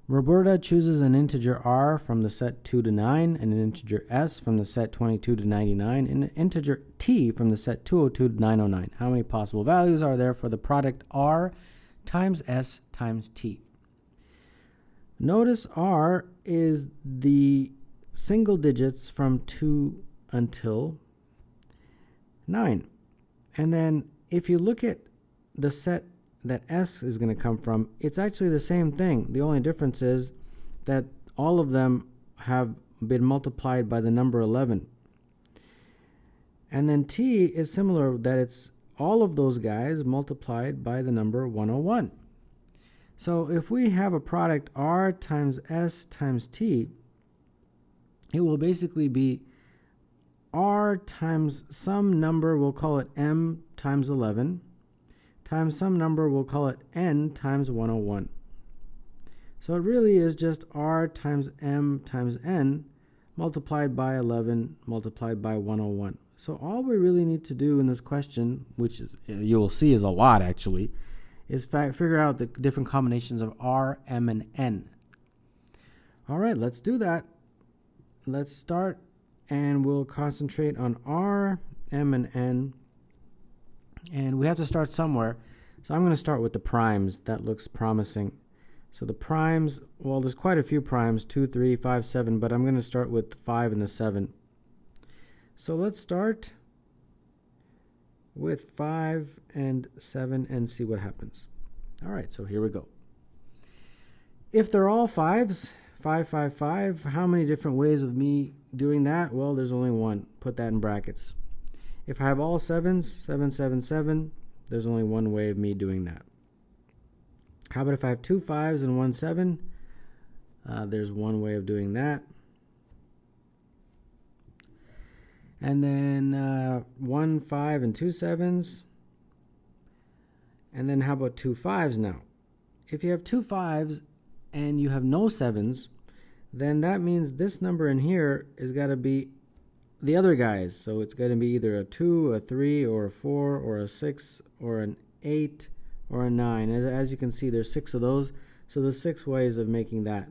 Roberta chooses an integer r from the set 2 to 9, and an integer s from the set 22 to 99, and an integer t from the set 202 to 909. How many possible values are there for the product r times s times t? Notice r is the single digits from 2 until 9. And then if you look at the set that s is going to come from, it's actually the same thing. The only difference is that all of them have been multiplied by the number 11. And then t is similar, that it's all of those guys multiplied by the number 101. So if we have a product r times s times t, it will basically be r times some number, we'll call it m times 11, times some number, we'll call it n times 101. So it really is just r times m times n multiplied by 11 multiplied by 101. So all we really need to do in this question, which is, you will see is a lot actually, is figure out the different combinations of r, m, and n. All right, let's do that. Let's start, and we'll concentrate on r, m, and n. And we have to start somewhere. So I'm going to start with the primes. That looks promising. So the primes, well, there's quite a few primes, 2, 3, 5, 7, but I'm going to start with 5 and the 7. So let's start with 5 and 7 and see what happens. All right, so here we go. If they're all 5s, 5, 5, 5, how many different ways of me doing that? Well, there's only one. Put that in brackets. If I have all 7s, 7, 7, 7, there's only one way of me doing that. How about if I have 2 5s and 1 7? There's one way of doing that. And then 1 5 and 2 7s. And then how about 2 5s now? If you have 2 5s and you have no 7s, then that means this number in here is got to be the other guys. So it's going to be either a 2, a 3, or a 4, or a 6, or an 8, or a 9. As you can see, there's 6 of those. So there's 6 ways of making that.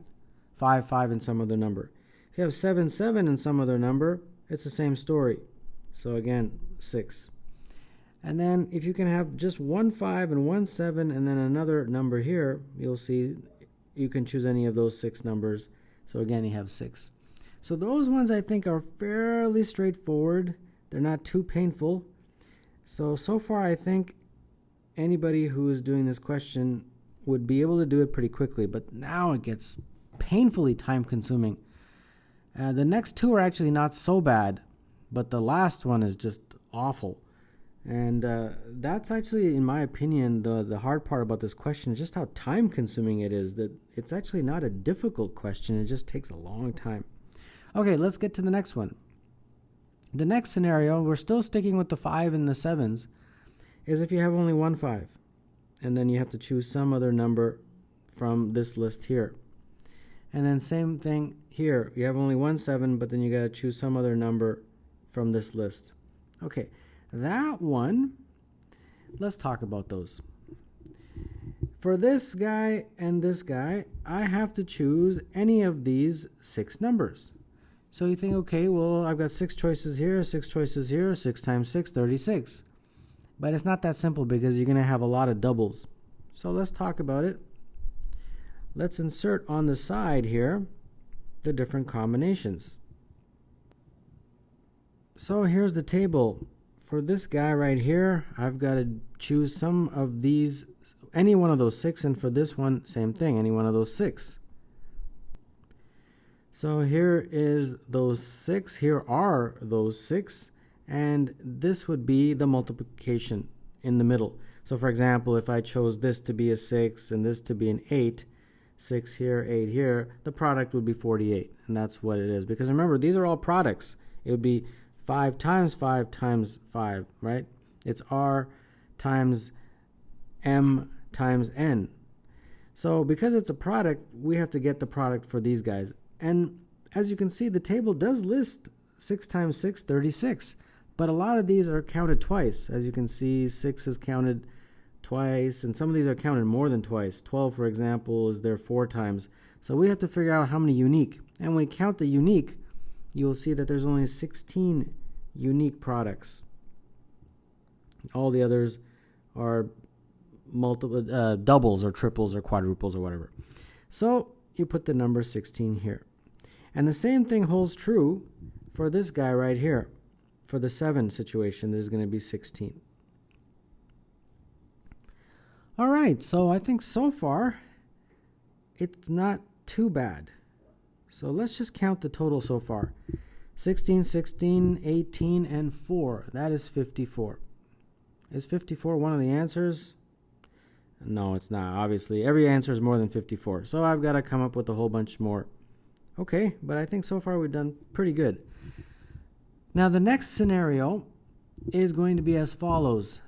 5, 5, and some other number. If you have 7, 7, and some other number, it's the same story. So again, 6. And then if you can have just 1 5 and 1 7 and then another number here, you'll see you can choose any of those 6 numbers. So again, you have 6. So those ones I think are fairly straightforward. They're not too painful. So far I think anybody who is doing this question would be able to do it pretty quickly. But now it gets painfully time consuming. The next 2 are actually not so bad, but the last one is just awful. And that's actually, in my opinion, the hard part about this question is just how time consuming it is. That it's actually not a difficult question, it just takes a long time. Okay, let's get to the next one. The next scenario, we're still sticking with the 5 and the 7s, is if you have only 1 5, and then you have to choose some other number from this list here. And then same thing here, you have only 1 7, but then you got to choose some other number from this list. Okay, that one, let's talk about those. For this guy and this guy, I have to choose any of these 6 numbers. So you think, okay, well, I've got 6 choices here, 6 choices here, 6 times 6, 36. But it's not that simple because you're going to have a lot of doubles. So let's talk about it. Let's insert on the side here the different combinations. So here's the table. For this guy right here, I've got to choose some of these, any one of those 6, and for this one, same thing, any one of those 6. So here is those 6, here are those 6, and this would be the multiplication in the middle. So for example, if I chose this to be a 6 and this to be an 8, 6 here, 8 here, the product would be 48, and that's what it is. Because remember, these are all products. It would be 5 times 5 times 5, right? It's r times m times n. So because it's a product, we have to get the product for these guys. And as you can see, the table does list 6 times 6, 36. But a lot of these are counted twice. As you can see, 6 is counted twice, and some of these are counted more than twice. 12, for example, is there 4 times. So we have to figure out how many unique. And when we count the unique, you'll see that there's only 16 unique products. All the others are multiple doubles or triples or quadruples or whatever. So you put the number 16 here. And the same thing holds true for this guy right here. For the 7 situation, there's going to be 16. All right, so I think so far it's not too bad. So let's just count the total so far. 16, 16, 18, and 4. That is 54. Is 54 one of the answers? No, it's not. Obviously, every answer is more than 54. So I've got to come up with a whole bunch more. Okay, but I think so far we've done pretty good. Now the next scenario is going to be as follows.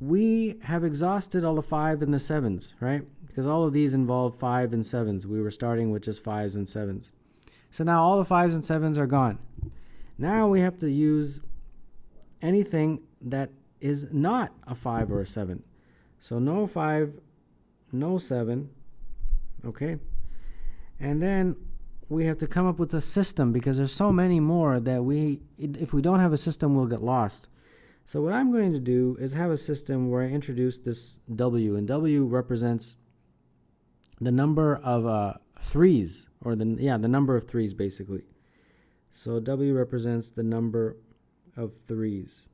We have exhausted all the 5 and the 7s, right? Because all of these involve 5 and 7s. We were starting with just 5s and 7s. So now all the 5s and 7s are gone. Now we have to use anything that is not a 5 or a 7. So no 5, no 7, okay? And then we have to come up with a system because there's so many more that if we don't have a system, we'll get lost. So what I'm going to do is have a system where I introduce this W, and W represents the number of threes, or the number of threes basically. So W represents the number of threes.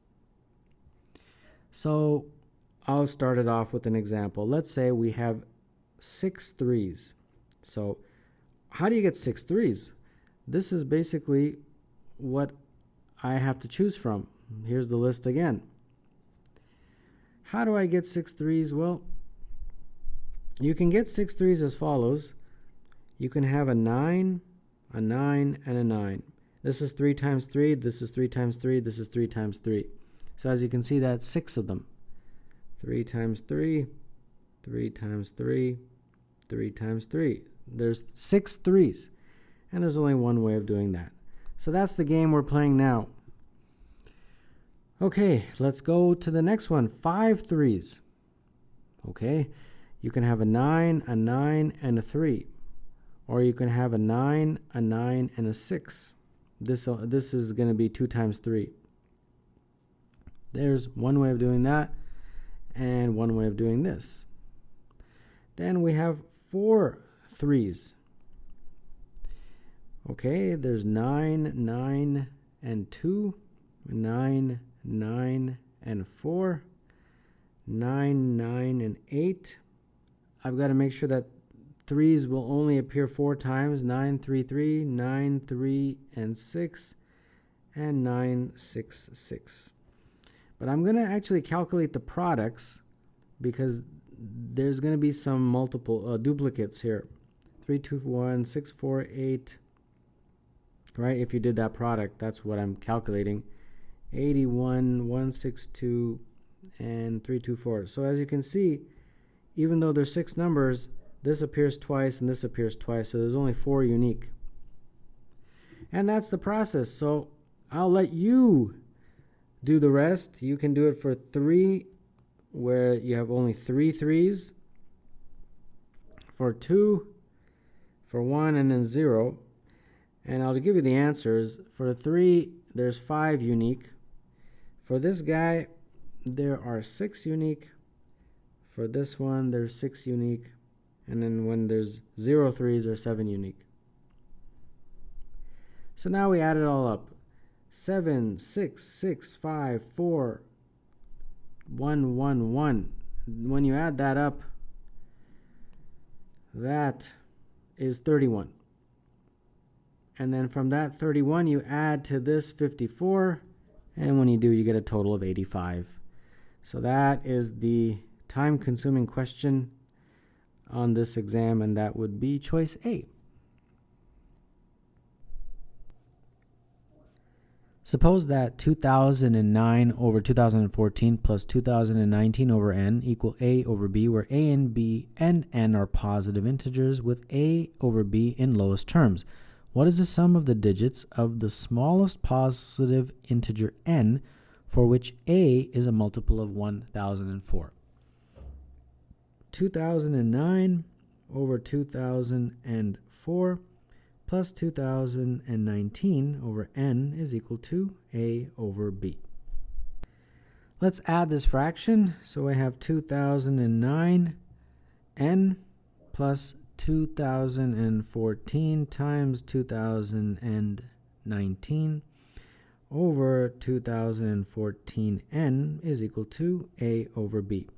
So I'll start it off with an example. Let's say we have 6 threes. So how do you get 6 threes? This is basically what I have to choose from. Here's the list again. How do I get 6 threes? Well, you can get 6 threes as follows. You can have a 9, a 9, and a 9. This is 3 times 3. This is 3 times 3. This is 3 times 3. So as you can see, that's 6 of them. 3 times 3, 3 times 3, 3 times 3. There's 6 threes. And there's only one way of doing that. So that's the game we're playing now. Okay, let's go to the next one. 5 threes. Okay, you can have a 9, and a 3. Or you can have a 9, and a 6. This is going to be 2 times 3. There's one way of doing that, and one way of doing this. Then we have 4 threes. Okay, there's 9, 9, and 2, 9, 9, and 4, 9, 9, and 8. I've got to make sure that threes will only appear 4 times. 9, 3, 3, 9, 3, and 6, and 9, 6, 6. But I'm going to actually calculate the products because there's going to be some multiple duplicates here. 3, 2, 1, 6, 4, 8. Right? If you did that product, that's what I'm calculating. 81, 162, and 324. So as you can see, even though there's 6 numbers, this appears twice and this appears twice. So there's only 4 unique. And that's the process. So I'll let you do the rest. You can do it for 3, where you have only 3 threes. For 2, for 1, and then 0. And I'll give you the answers. For 3, there's 5 unique. For this guy, there are 6 unique. For this one, there's 6 unique. And then when there's 0 threes, there's 7 unique. So now we add it all up. 7, 6, 6, 5, 4, 1, 1, 1. When you add that up, that is 31. And then from that 31, you add to this 54. And when you do, you get a total of 85. So that is the time-consuming question on this exam, and that would be choice A. Suppose that 2009 over 2014 plus 2019 over n equal a over b, where a and b and n are positive integers with a over b in lowest terms. What is the sum of the digits of the smallest positive integer n, for which a is a multiple of 1004? 2009 over 2004 plus 2019 over n is equal to a over b. Let's add this fraction. So I have 2009 n plus 2014 times 2019 over 2014 n is equal to a over b.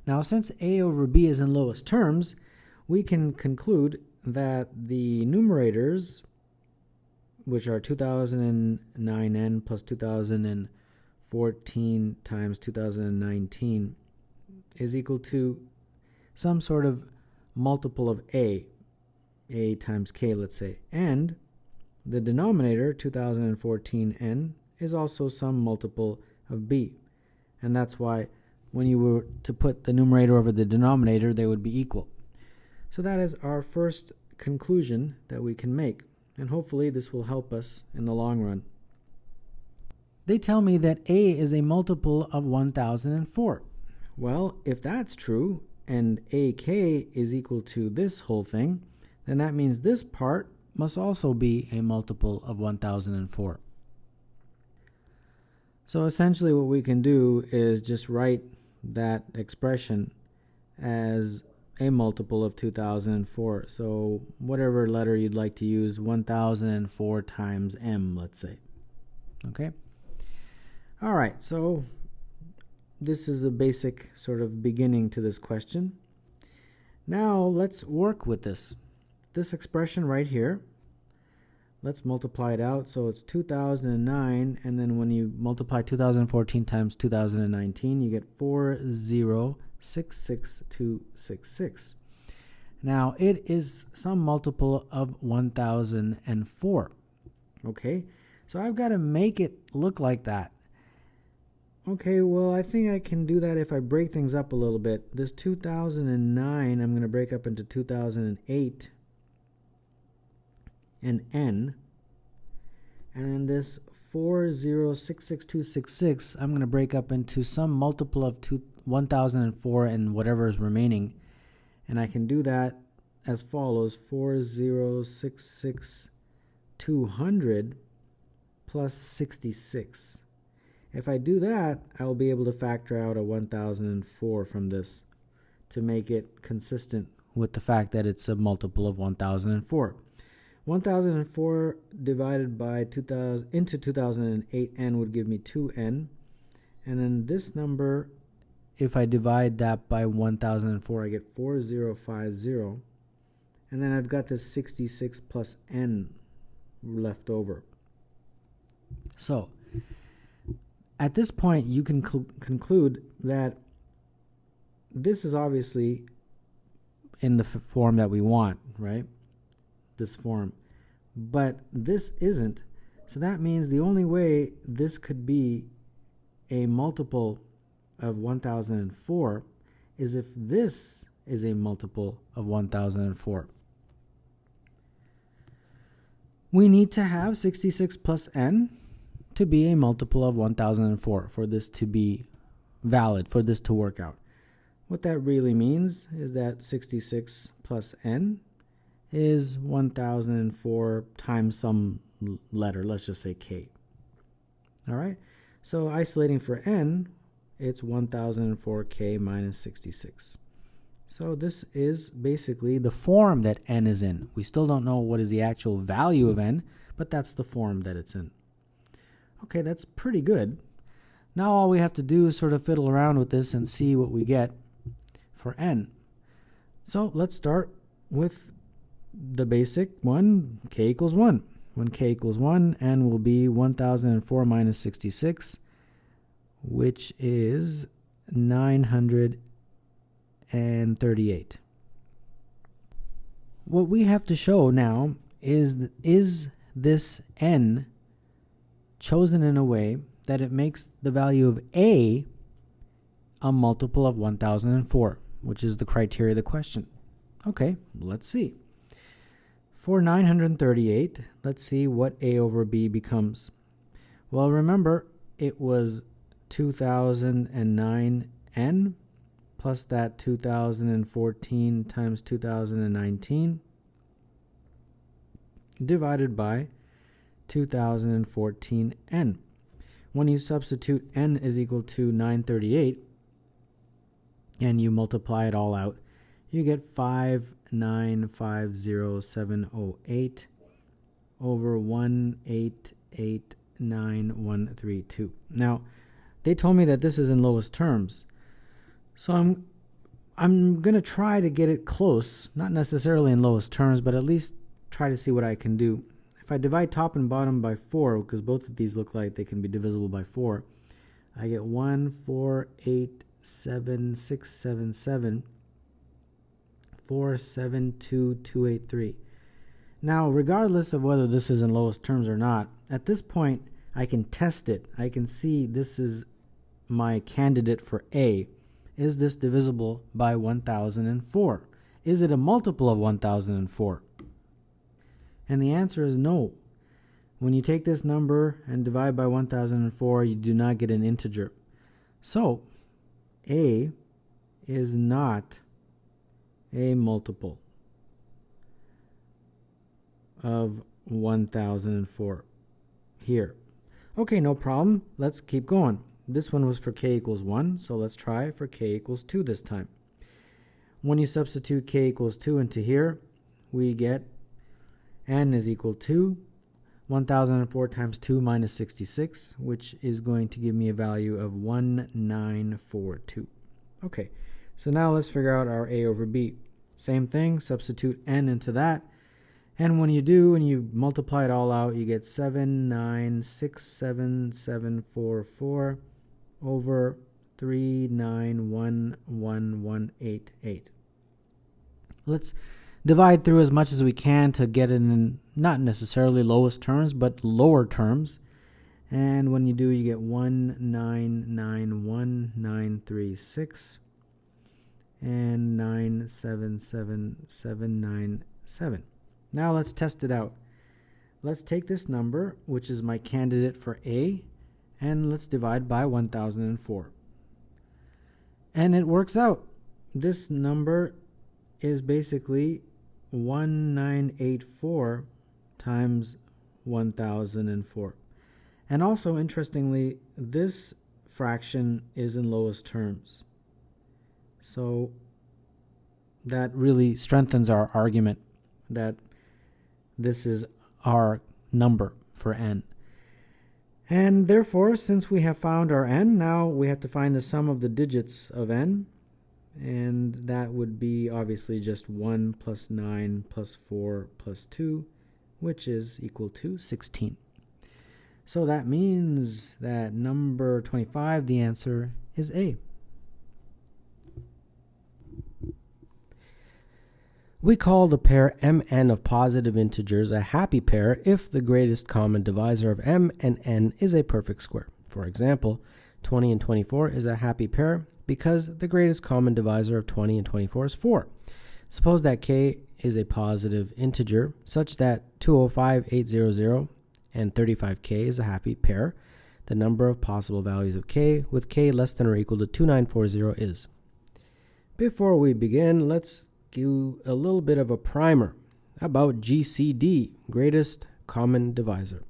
Now, since a over b is in lowest terms, we can conclude that the numerators, which are 2009n plus 2014 times 2019, is equal to some sort of multiple of a times k, let's say, and the denominator, 2014n, is also some multiple of b, and that's why when you were to put the numerator over the denominator, they would be equal. So that is our first conclusion that we can make, and hopefully this will help us in the long run. They tell me that a is a multiple of 1004. Well, if that's true, and ak is equal to this whole thing, then that means this part must also be a multiple of 1004. So essentially what we can do is just write that expression as a multiple of 2004. So whatever letter you'd like to use, 1004 times m, let's say. Okay? All right, so this is a basic sort of beginning to this question. Now let's work with this expression right here. Let's multiply it out. So it's 2009, and then when you multiply 2014 times 2019, you get 4066266. Now it is some multiple of 1004. Okay, so I've got to make it look like that. Okay, well, I think I can do that if I break things up a little bit. This 2009, I'm going to break up into 2008 and n. And this 4066266, I'm going to break up into some multiple of 1004 and whatever is remaining. And I can do that as follows: 4066200 plus 66. If I do that, I'll be able to factor out a 1004 from this to make it consistent with the fact that it's a multiple of 1004. 1004 divided by 2000 into 2008n would give me 2n. And then this number, if I divide that by 1004, I get 4050. And then I've got this 66 plus n left over. So at this point, you can conclude that this is obviously in the form that we want, right? This form. But this isn't. So that means the only way this could be a multiple of 1004 is if this is a multiple of 1004. We need to have 66 plus n to be a multiple of 1004 for this to be valid, for this to work out. What that really means is that 66 plus n is 1004 times some letter, let's just say k. All right, so isolating for n, it's 1004k minus 66. So this is basically the form that n is in. We still don't know what is the actual value of n, but that's the form that it's in. Okay, that's pretty good. Now all we have to do is sort of fiddle around with this and see what we get for n. So let's start with the basic one, k equals 1. When k equals 1, n will be 1004 minus 66, which is 938. What we have to show now is this n chosen in a way that it makes the value of a multiple of 1004, which is the criteria of the question. Okay, let's see. For 938, let's see what a over b becomes. Well, remember, it was 2009n plus that 2014 times 2019 divided by 2014n. When you substitute n is equal to 938 and you multiply it all out, you get 5950708 over 1889132. Now, they told me that this is in lowest terms. So I'm going to try to get it close, not necessarily in lowest terms, but at least try to see what I can do. If I divide top and bottom by 4, because both of these look like they can be divisible by 4, I get 1487677 472283. Now, regardless of whether this is in lowest terms or not, at this point I can test it. I can see this is my candidate for A. Is this divisible by 1004? Is it a multiple of 1004? And the answer is no. When you take this number and divide by 1004, you do not get an integer. So, A is not a multiple of 1004 here. Okay, no problem. Let's keep going. This one was for k equals 1, so let's try for k equals 2 this time. When you substitute k equals 2 into here, we get n is equal to 1004 times 2 minus 66, which is going to give me a value of 1942. Okay, so now let's figure out our a over b. Same thing, substitute n into that. And when you do, and you multiply it all out, you get 7967744 over 3911188. Let's divide through as much as we can to get it in not necessarily lowest terms, but lower terms. And when you do, you get 1991936 and 977797. Now let's test it out. Let's take this number, which is my candidate for A, and let's divide by 1004. And it works out. This number is basically 1984 times 1004. And also, interestingly, this fraction is in lowest terms. So that really strengthens our argument that this is our number for n. And therefore, since we have found our n, now we have to find the sum of the digits of n. And that would be obviously just 1 plus 9 plus 4 plus 2, which is equal to 16. So that means that number 25, the answer is A. We call the pair mn of positive integers a happy pair if the greatest common divisor of m and n is a perfect square. For example, 20 and 24 is a happy pair because the greatest common divisor of 20 and 24 is 4. Suppose that k is a positive integer such that 205800 and 35k is a happy pair. The number of possible values of k with k less than or equal to 2940 is. Before we begin, let's do a little bit of a primer about GCD, greatest common divisor.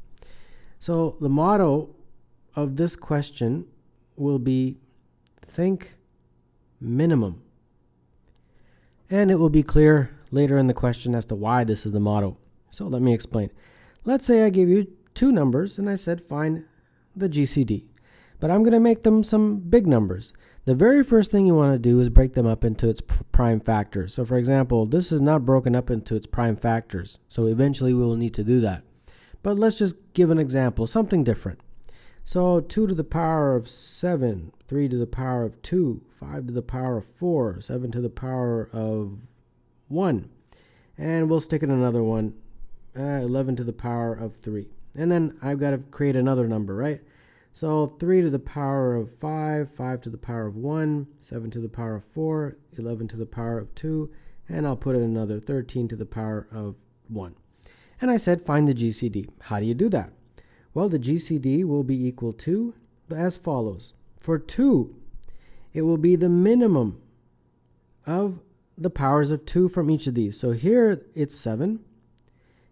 So the motto of this question will be think minimum. And it will be clear later in the question as to why this is the motto. So let me explain. Let's say I gave you two numbers and I said find the GCD. But I'm going to make them some big numbers. The very first thing you want to do is break them up into its prime factors. So for example, this is not broken up into its prime factors. So eventually we will need to do that. But let's just give an example, something different. So 2 to the power of 7, 3 to the power of 2, 5 to the power of 4, 7 to the power of 1. And we'll stick in another one, 11 to the power of 3. And then I've got to create another number, right? So 3 to the power of 5, 5 to the power of 1, 7 to the power of 4, 11 to the power of 2, and I'll put in another 13 to the power of 1. And I said find the GCD. How do you do that? Well, the GCD will be equal to as follows. For 2, it will be the minimum of the powers of 2 from each of these. So here it's 7.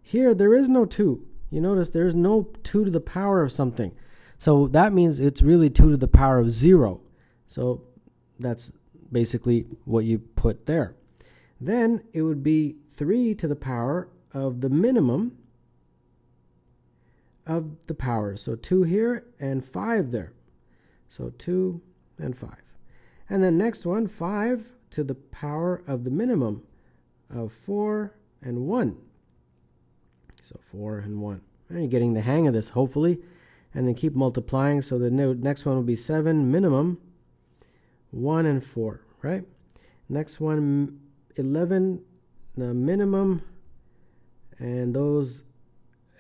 Here there is no 2. You notice there's no 2 to the power of something. So that means it's really 2 to the power of 0. So that's basically what you put there. Then it would be 3 to the power of the minimum of the powers. So 2 here and 5 there. So 2 and 5. And then next one, 5 to the power of the minimum of 4 and 1. So 4 and 1. And you're getting the hang of this, hopefully. And then keep multiplying. So the next one will be 7 minimum, 1 and 4, right? Next one, 11, the minimum. And those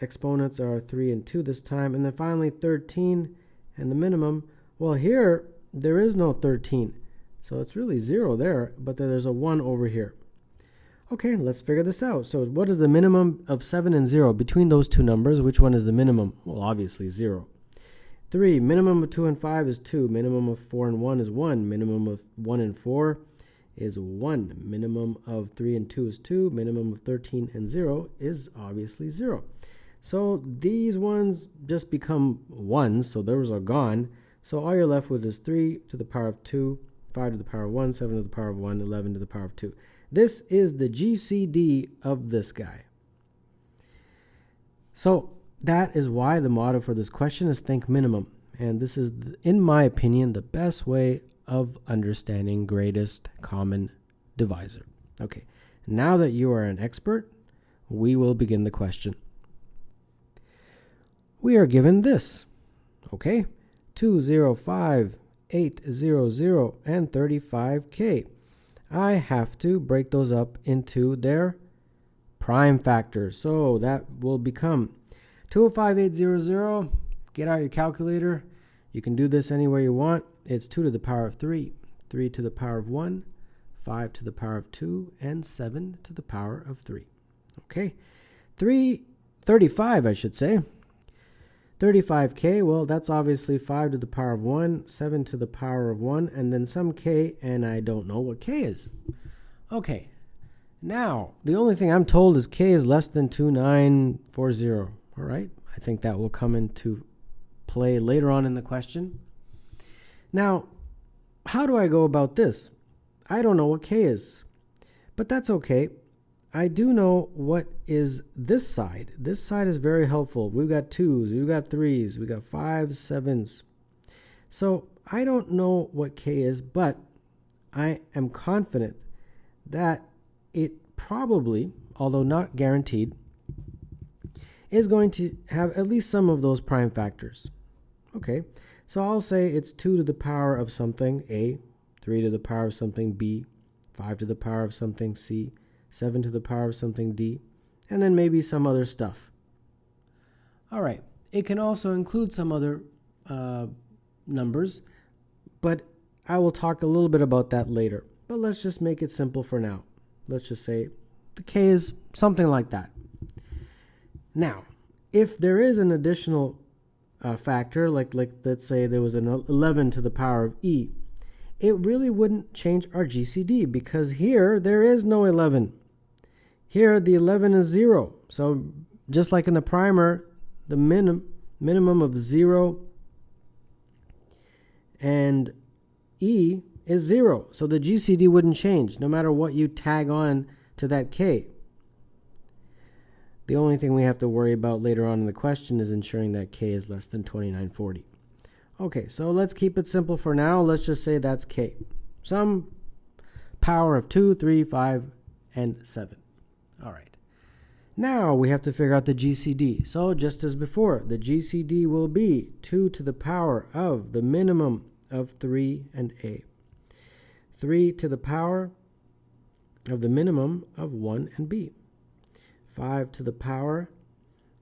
exponents are 3 and 2 this time. And then finally 13 and the minimum. Well, here there is no 13. So it's really 0 there, but there's a 1 over here. Okay, let's figure this out. So what is the minimum of 7 and 0? Between those two numbers, which one is the minimum? Well, obviously 0. 3, minimum of 2 and 5 is 2. Minimum of 4 and 1 is 1. Minimum of 1 and 4 is 1. Minimum of 3 and 2 is 2. Minimum of 13 and 0 is obviously 0. So these ones just become 1s, so those are gone. So all you're left with is 3 to the power of 2, 5 to the power of 1, 7 to the power of 1, 11 to the power of 2. This is the GCD of this guy. So that is why the motto for this question is think minimum. And this is, in my opinion, the best way of understanding greatest common divisor. Okay, now that you are an expert, we will begin the question. We are given this, okay? 2, 0, 5, 8, 0, 0, and 35k. I have to break those up into their prime factors. So that will become 205800. Get out your calculator. You can do this anywhere you want. It's 2 to the power of 3, 3 to the power of 1, 5 to the power of 2, and 7 to the power of 3. Okay, 35, I should say. 35k, well, that's obviously 5 to the power of 1, 7 to the power of 1, and then some k, and I don't know what k is. Okay, now, the only thing I'm told is k is less than 2940. All right, I think that will come into play later on in the question. Now, how do I go about this? I don't know what k is, but that's okay. I do know what is this side. This side is very helpful. We've got 2s, we've got 3s, we've got 5s, 7s. So I don't know what k is, but I am confident that it probably, although not guaranteed, is going to have at least some of those prime factors. Okay, so I'll say it's 2 to the power of something, A, 3 to the power of something, B, 5 to the power of something, C, 7 to the power of something, D, and then maybe some other stuff. All right, it can also include some other numbers, but I will talk a little bit about that later. But let's just make it simple for now. Let's just say the k is something like that. Now, if there is an additional factor, like let's say there was an 11 to the power of e, it really wouldn't change our GCD because here there is no 11. Here the 11 is 0. So just like in the primer, the minimum of 0 and e is 0. So the GCD wouldn't change no matter what you tag on to that k. The only thing we have to worry about later on in the question is ensuring that k is less than 2940. Okay, so let's keep it simple for now. Let's just say that's k. Some power of 2, 3, 5, and 7. All right. Now we have to figure out the GCD. So just as before, the GCD will be 2 to the power of the minimum of 3 and a. 3 to the power of the minimum of 1 and b. 5 to the power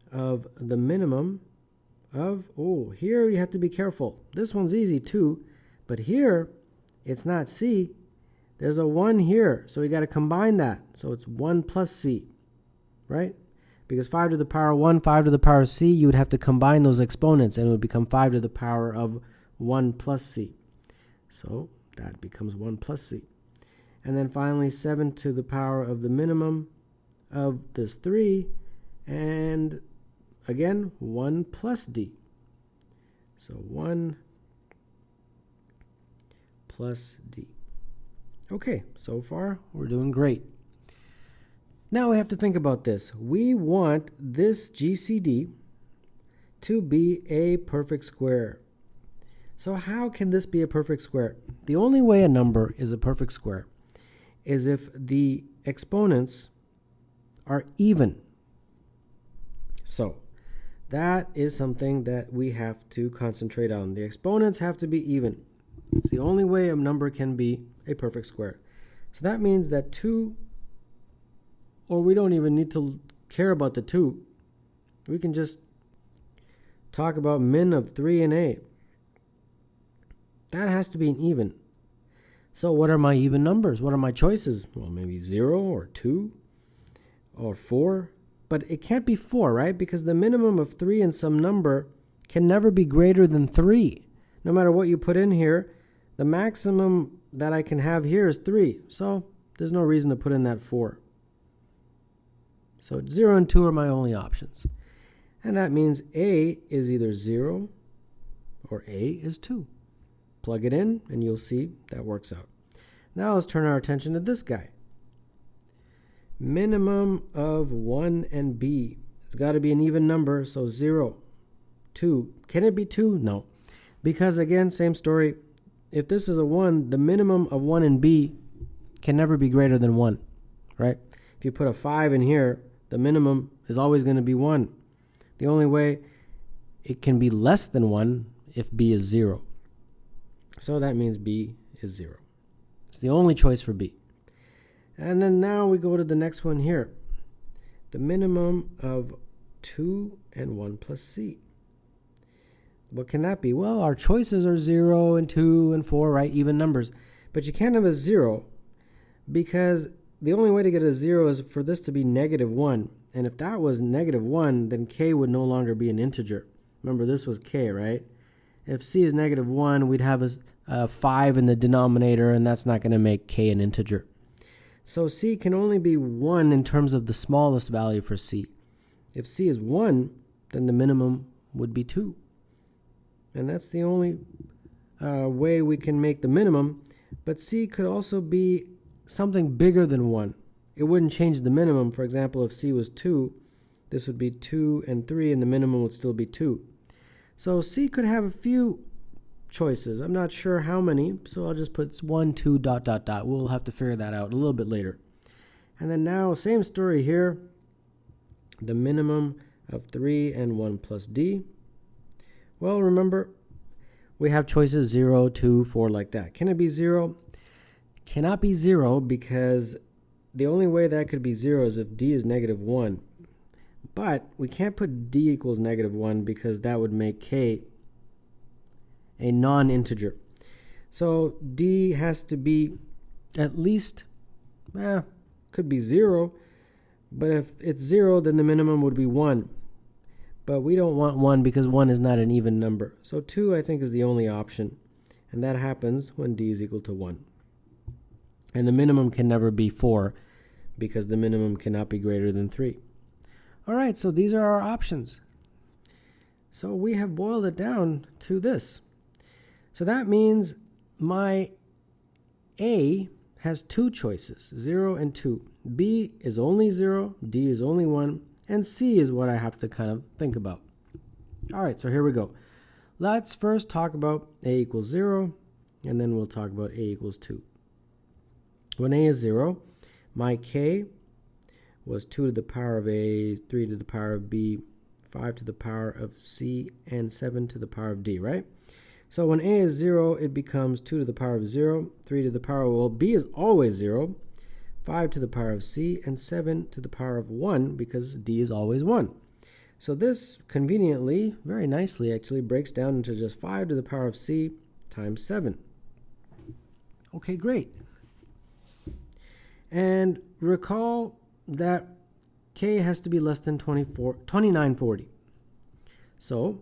of the minimum of, here you have to be careful. This one's easy too, but here it's not c. There's a 1 here, so we got to combine that. So it's 1 plus c, right? Because 5 to the power of 1, 5 to the power of c, you would have to combine those exponents, and it would become 5 to the power of 1 plus c. So that becomes 1 plus c. and then finally 7 to the power of the minimum of this 3, and again 1 plus d. So 1 plus d. Okay, so far we're doing great. Now we have to think about this. We want this GCD to be a perfect square. So how can this be a perfect square? The only way a number is a perfect square is if the exponents are even. So that is something that we have to concentrate on. The exponents have to be even. It's the only way a number can be a perfect square. So that means that 2, or we don't even need to care about the 2. We can just talk about min of 3 and a. That has to be an even. So what are my even numbers? What are my choices? Well, maybe 0 or 2 or 4. But it can't be 4, right? Because the minimum of 3 in some number can never be greater than 3. No matter what you put in here, the maximum that I can have here is 3. So there's no reason to put in that 4. So 0 and 2 are my only options. And that means a is either 0 or a is 2. Plug it in and you'll see that works out. Now let's turn our attention to this guy. Minimum of 1 and b. It's got to be an even number, so 0, 2. Can it be 2? No. Because again, same story. If this is a 1, the minimum of 1 and b can never be greater than 1, right? If you put a 5 in here, the minimum is always going to be 1. The only way it can be less than 1 if b is 0. So that means b is 0. It's the only choice for b. And then now we go to the next one here. The minimum of 2 and 1 plus c. What can that be? Well, our choices are 0 and 2 and 4, right? Even numbers. But you can't have a 0 because the only way to get a 0 is for this to be negative 1. And if that was negative 1, then k would no longer be an integer. Remember, this was k, right? If c is negative 1, we'd have a 5 in the denominator, and that's not going to make k an integer. So c can only be 1 in terms of the smallest value for c. If c is 1, then the minimum would be 2. And that's the only way we can make the minimum. But c could also be something bigger than 1. It wouldn't change the minimum. For example, if c was 2, this would be 2 and 3, and the minimum would still be 2. So c could have a few choices. I'm not sure how many, so I'll just put 1, 2, ... We'll have to figure that out a little bit later. And then now, same story here. The minimum of 3 and 1 plus d. Well, remember, we have choices 0, 2, 4, like that. Can it be 0? Cannot be 0 because the only way that could be 0 is if d is negative 1. But we can't put d equals negative 1 because that would make k a non-integer. So d has to be at least, could be 0, but if it's 0, then the minimum would be 1. But we don't want 1 because 1 is not an even number. So 2, I think, is the only option. And that happens when d is equal to 1. And the minimum can never be 4 because the minimum cannot be greater than 3. All right, so these are our options. So we have boiled it down to this. So that means my A has 2 choices, 0 and 2. B is only 0, D is only 1, and C is what I have to kind of think about. All right, so here we go. Let's first talk about A equals 0, and then we'll talk about A equals 2. When A is 0, my K was 2 to the power of A, 3 to the power of B, 5 to the power of C, and 7 to the power of D, right? So when A is 0, it becomes 2 to the power of 0, 3 to the power of, well, B is always 0, 5 to the power of C, and 7 to the power of 1, because D is always 1. So this conveniently, very nicely actually, breaks down into just 5 to the power of C times 7. Okay, great. And recall that K has to be less than 2940. So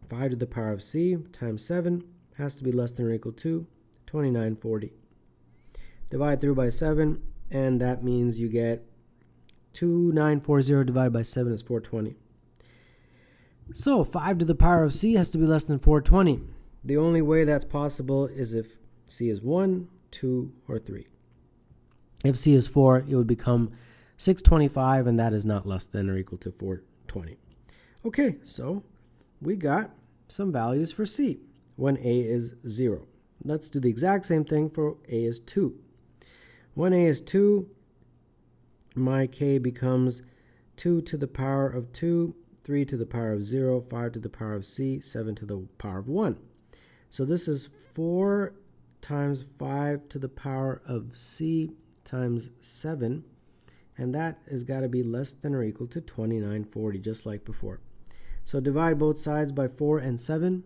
5 to the power of C times 7 has to be less than or equal to 2940. divide through by 7, and that means you get 2940 divided by 7 is 420. So 5 to the power of c has to be less than 420. The only way that's possible is if c is 1, 2, or 3. If c is 4, it would become 625, and that is not less than or equal to 420. Okay, so we got some values for c when a is 0. Let's do the exact same thing for a is 2. When a is 2, my k becomes 2 to the power of 2, 3 to the power of 0, 5 to the power of c, 7 to the power of 1. So this is 4 times 5 to the power of c times 7, and that has got to be less than or equal to 2940, just like before. So divide both sides by 4 and 7,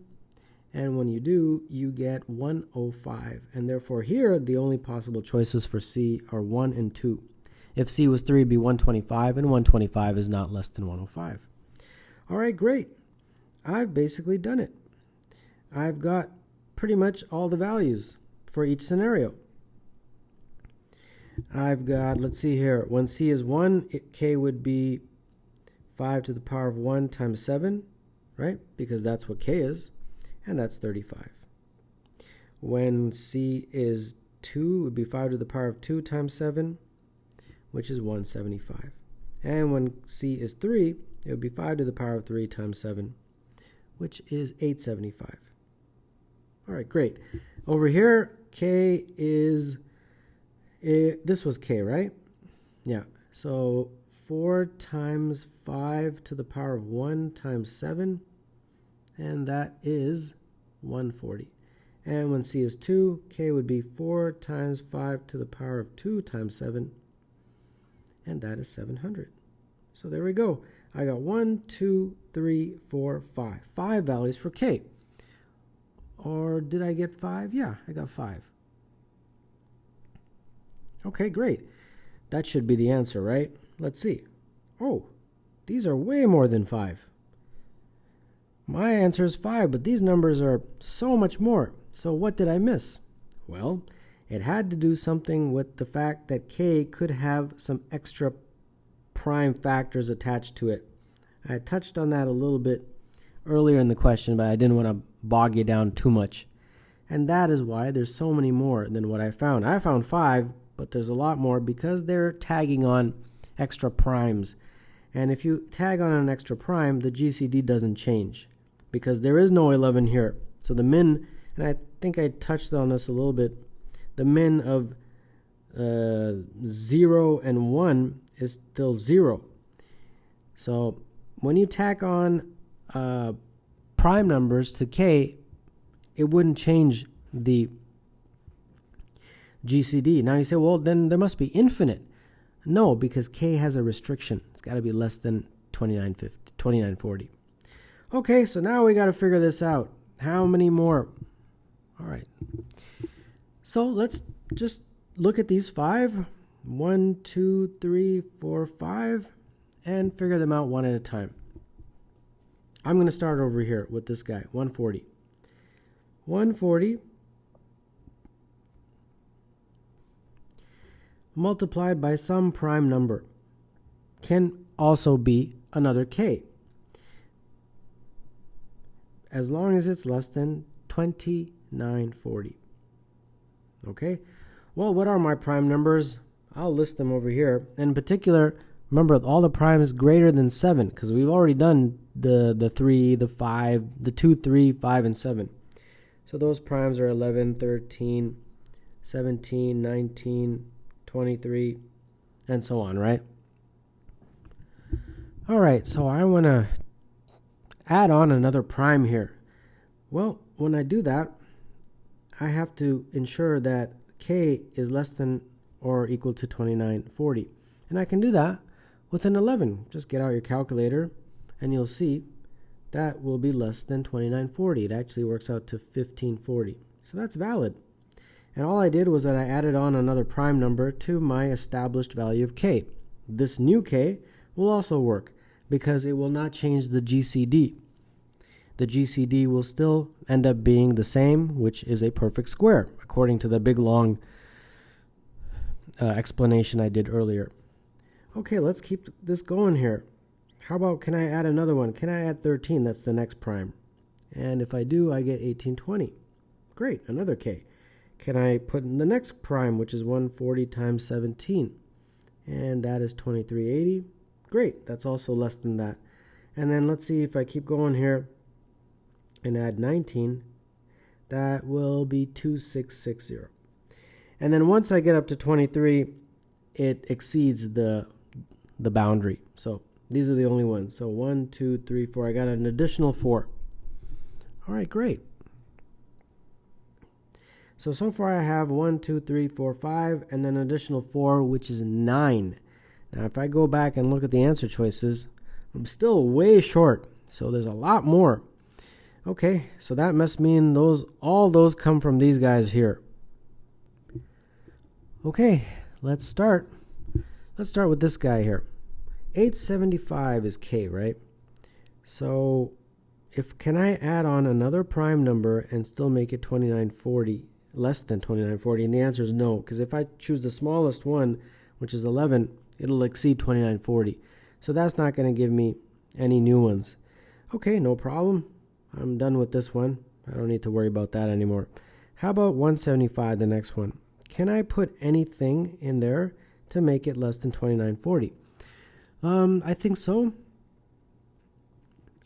and when you do, you get 105. And therefore here, the only possible choices for c are 1 and 2. If c was 3, it'd be 125, and 125 is not less than 105. All right, great. I've basically done it. I've got pretty much all the values for each scenario. I've got, let's see here, when c is 1, k would be 5 to the power of 1 times 7, right? Because that's what k is, and that's 35. When c is 2, it would be 5 to the power of 2 times 7, which is 175. And when c is 3, it would be 5 to the power of 3 times 7, which is 875. All right, great. Over here, k is, this was k, right? Yeah, so 4 times 5 to the power of 1 times 7, and that is 140. And when c is 2, k would be 4 times 5 to the power of 2 times 7, and that is 700. So there we go. I got 1, 2, 3, 4, 5. 5 values for k. Or did I get 5? Yeah, I got 5. Okay, great. That should be the answer, right? Let's see. Oh, these are way more than 5. My answer is 5, but these numbers are so much more. So what did I miss? Well, it had to do something with the fact that k could have some extra prime factors attached to it. I touched on that a little bit earlier in the question, but I didn't want to bog you down too much. And that is why there's so many more than what I found. I found 5, but there's a lot more because they're tagging on extra primes. And if you tag on an extra prime, the GCD doesn't change because there is no 11 here. So the min, and I think I touched on this a little bit, the min of 0 and 1 is still 0. So when you tack on prime numbers to k, it wouldn't change the GCD. Now you say, well, then there must be infinite. No, because k has a restriction. It's got to be less than 2940. Okay, so now we got to figure this out. How many more? All right. So let's just look at these 5. 1, 2, 3, 4, 5, and figure them out one at a time. I'm going to start over here with this guy, 140. 140 multiplied by some prime number can also be another k, as long as it's less than 2940. Okay? Well, what are my prime numbers? I'll list them over here. In particular, remember all the primes greater than 7, because we've already done the 3, the 5, the 2, 3, 5, and 7. So those primes are 11, 13, 17, 19, 23, and so on, right? All right, so I want to add on another prime here. Well, when I do that, I have to ensure that k is less than or equal to 2940. And I can do that with an 11. Just get out your calculator and you'll see that will be less than 2940. It actually works out to 1540. So that's valid. And all I did was that I added on another prime number to my established value of k. This new k will also work because it will not change the GCD. The GCD will still end up being the same, which is a perfect square, according to the big long explanation I did earlier. Okay, let's keep this going here. How about, can I add another one? Can I add 13? That's the next prime. And if I do, I get 1820. Great, another K. Can I put in the next prime, which is 140 times 17? And that is 2380. Great, that's also less than that. And then let's see if I keep going here and add 19. That will be 2660. And then once I get up to 23, it exceeds the boundary. So these are the only ones. So 1, 2, 3, 4. I got an additional 4. All right, great. So far I have 1, 2, 3, 4, 5, and then an additional 4, which is 9. Now, if I go back and look at the answer choices, I'm still way short. So there's a lot more. Okay, so that must mean all those come from these guys here. Okay, let's start. Let's start with this guy here. 875 is K, right? So can I add on another prime number and still make it 2940, less than 2940? And the answer is no, because if I choose the smallest one, which is 11, it'll exceed 2940. So that's not going to give me any new ones. Okay, no problem. I'm done with this one. I don't need to worry about that anymore. How about 175, the next one? Can I put anything in there to make it less than 2940? I think so.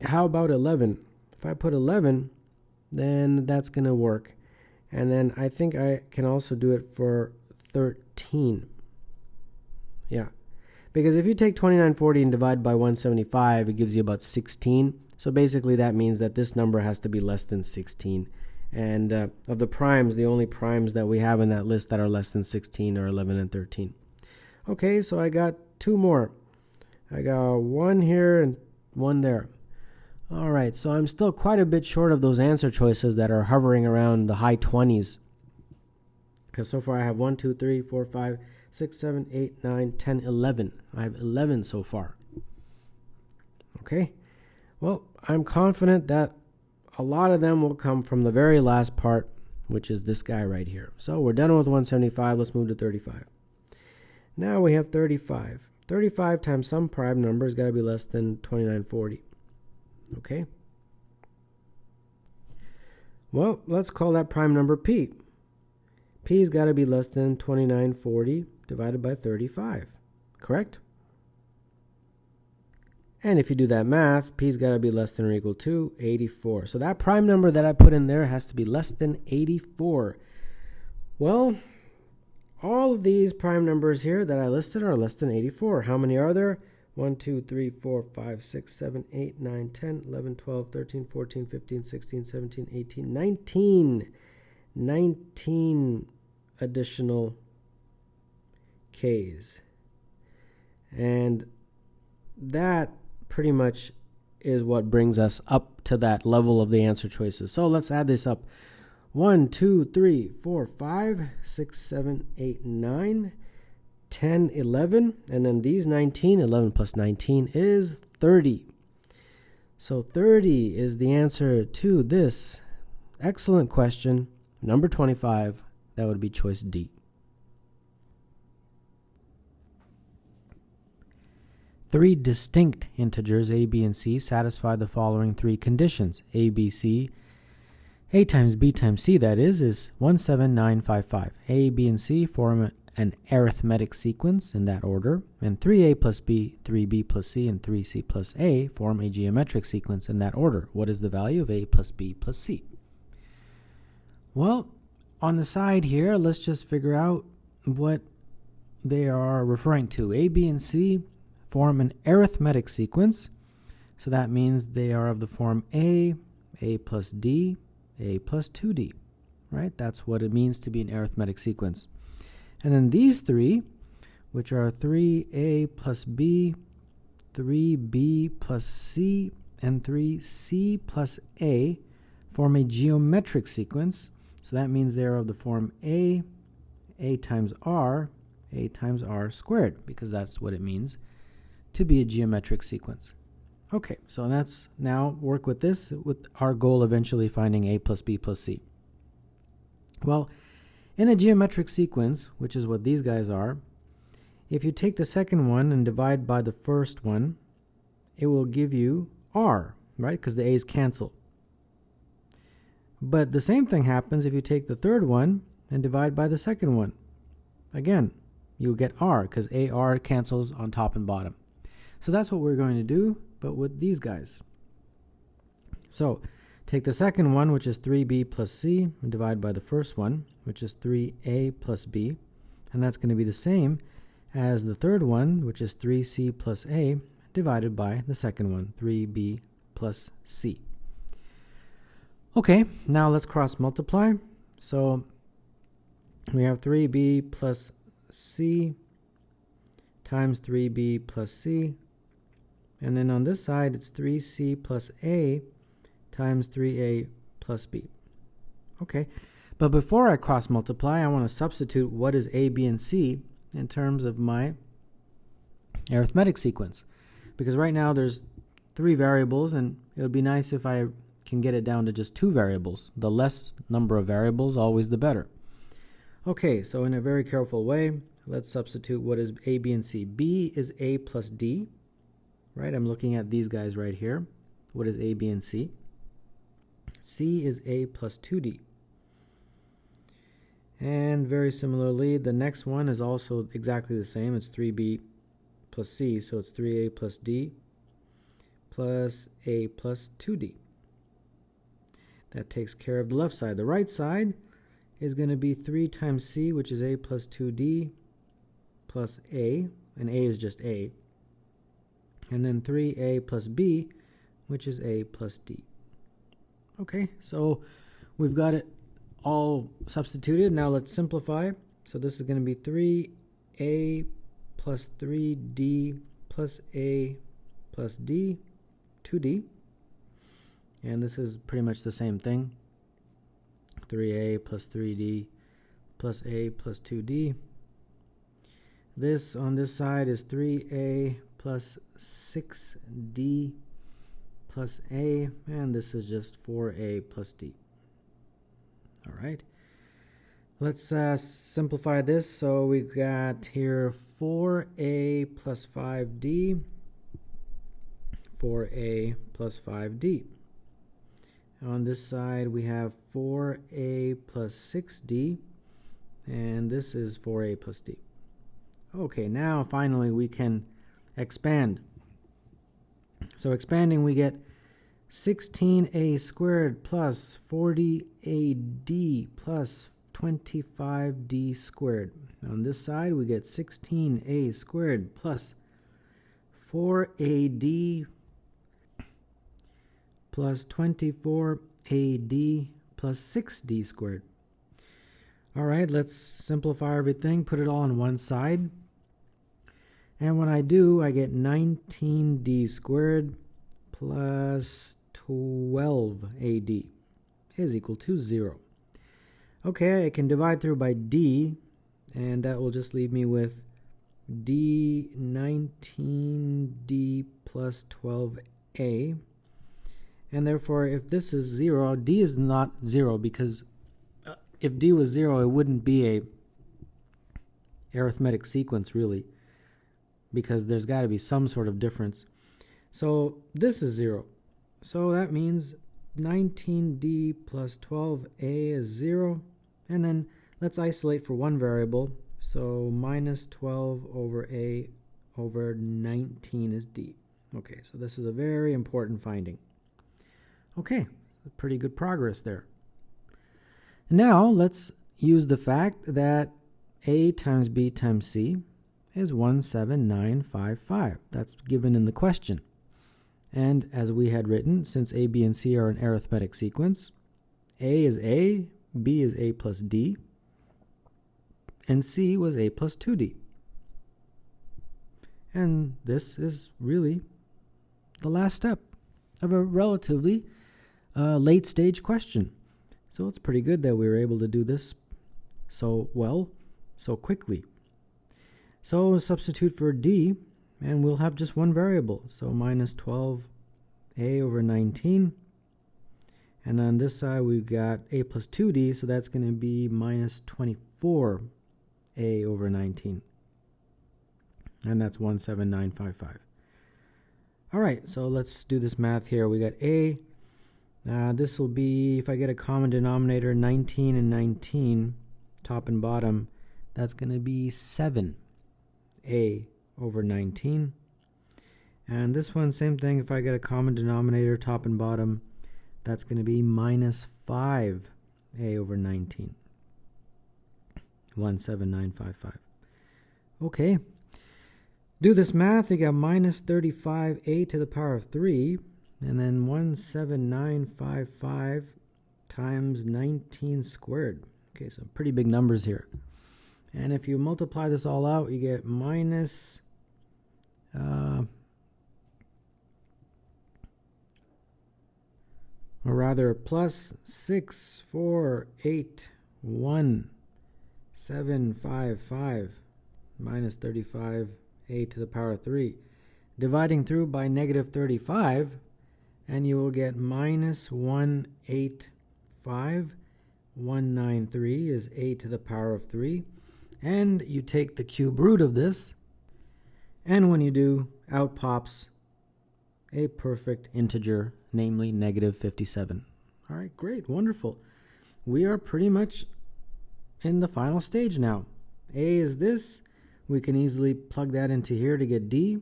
How about 11? If I put 11, then that's going to work. And then I think I can also do it for 13. Yeah. Because if you take 2940 and divide by 175, it gives you about 16. So basically that means that this number has to be less than 16. And of the primes, the only primes that we have in that list that are less than 16 are 11 and 13. Okay, so I got 2 more. I got 1 here and 1 there. All right, so I'm still quite a bit short of those answer choices that are hovering around the high 20s. Because so far I have 1, 2, 3, 4, 5, 6, 7, 8, 9, 10, 11. I have 11 so far. Okay, well, I'm confident that a lot of them will come from the very last part, which is this guy right here. So we're done with 175. Let's move to 35. Now we have 35. 35 times some prime number has got to be less than 2940. Okay. Well, let's call that prime number P. P's got to be less than 2940 divided by 35. Correct? And if you do that math, P's got to be less than or equal to 84. So that prime number that I put in there has to be less than 84. Well, all of these prime numbers here that I listed are less than 84. How many are there? 1, 2, 3, 4, 5, 6, 7, 8, 9, 10, 11, 12, 13, 14, 15, 16, 17, 18, 19. 19 additional Ks. And that pretty much is what brings us up to that level of the answer choices. So let's add this up. 1, 2, 3, 4, 5, 6, 7, 8, 9, 10, 11, and then these 19, 11 plus 19 is 30. So 30 is the answer to this excellent question, number 25. That would be choice D. 3 distinct integers a, b, and c satisfy the following 3 conditions. A, b, c, a times b times c, that is 17955. A, b, and c form an arithmetic sequence in that order, and 3a plus b, 3b plus c, and 3c plus a form a geometric sequence in that order. What is the value of a plus b plus c? Well, on the side here, let's just figure out what they are referring to. A, b, and c form an arithmetic sequence, so that means they are of the form a plus d, a plus 2d, right? That's what it means to be an arithmetic sequence. And then these 3, which are 3a plus b, 3b plus c, and 3c plus a, form a geometric sequence. So that means they're of the form a times r squared, because that's what it means to be a geometric sequence. Okay, so let's now work with this, with our goal eventually finding a plus b plus c. Well, In a geometric sequence, which is what these guys are, if you take the second one and divide by the first one, it will give you r, right? Because the a's cancel. But the same thing happens if you take the third one and divide by the second one. Again, you'll get r because ar cancels on top and bottom. So that's what we're going to do, but with these guys. So take the second one, which is 3b plus c, and divide by the first one, which is 3a plus b. And that's going to be the same as the third one, which is 3c plus a, divided by the second one, 3b plus c. Okay, now let's cross multiply. So we have 3b plus c times 3b plus c. And then on this side, it's 3c plus a times 3a plus b. Okay, but before I cross multiply, I want to substitute what is a, b, and c in terms of my arithmetic sequence. Because right now there's 3 variables, and it would be nice if I can get it down to just 2 variables. The less number of variables, always the better. Okay, so in a very careful way, let's substitute what is a, b, and c. b is a plus d, right? I'm looking at these guys right here. What is a, b, and c? C is a plus 2d. And very similarly, the next one is also exactly the same. It's 3b plus c, so it's 3a plus d plus a plus 2d. That takes care of the left side. The right side is going to be 3 times c, which is a plus 2d plus a, and a is just a. And then 3a plus b, which is a plus d. Okay, so we've got it all substituted. Now let's simplify. So this is going to be 3a plus 3d plus a plus d, 2d. And this is pretty much the same thing. 3a plus 3d plus a plus 2d. This on this side is 3a plus 6d plus a, and this is just 4a plus d. All right. Let's simplify this. So we've got here 4a plus 5d, 4a plus 5d. On this side, we have 4a plus 6d, and this is 4a plus d. Okay, now finally we can expand. So expanding, we get 16a squared plus 40ad plus 25d squared. On this side, we get 16a squared plus 4ad plus 24ad plus 6d squared. All right, let's simplify everything, put it all on one side. And when I do, I get 19d squared plus 12ad is equal to 0. Okay, I can divide through by d, and that will just leave me with d 19d plus 12a. And therefore, if this is 0, d is not 0, because if d was 0, it wouldn't be a arithmetic sequence, really, because there's got to be some sort of difference. So this is 0. So that means 19d plus 12a is 0. And then let's isolate for one variable. So minus 12 over a over 19 is d. Okay, so this is a very important finding. Okay, pretty good progress there. Now let's use the fact that a times b times c is 17955. That's given in the question. And as we had written, since a, b, and c are an arithmetic sequence, a is a, b is a plus d, and c was a plus 2d. And this is really the last step of a relatively late stage question. So it's pretty good that we were able to do this so well, so quickly. So we'll substitute for d, and we'll have just one variable. So minus 12a over 19. And on this side, we've got a plus 2d, so that's going to be minus 25 4a over 19. And that's 17955. All right, so let's do this math here. We got a. This will be, if I get a common denominator, 19 and 19, top and bottom, that's going to be 7a over 19. And this one, same thing. If I get a common denominator, top and bottom, that's going to be minus 5a over 19. 17955. Okay. Do this math. You got minus 35a to the power of 3. And then 17955 times 19 squared. Okay, so pretty big numbers here. And if you multiply this all out, you get minus or rather plus 6481755 minus 35a to the power of 3. Dividing through by negative 35, and you will get minus 185,193 is a to the power of 3. And you take the cube root of this, and when you do, out pops a perfect integer, namely negative 57. All right, great, wonderful. We are pretty much in the final stage now. A is this. We can easily plug that into here to get d.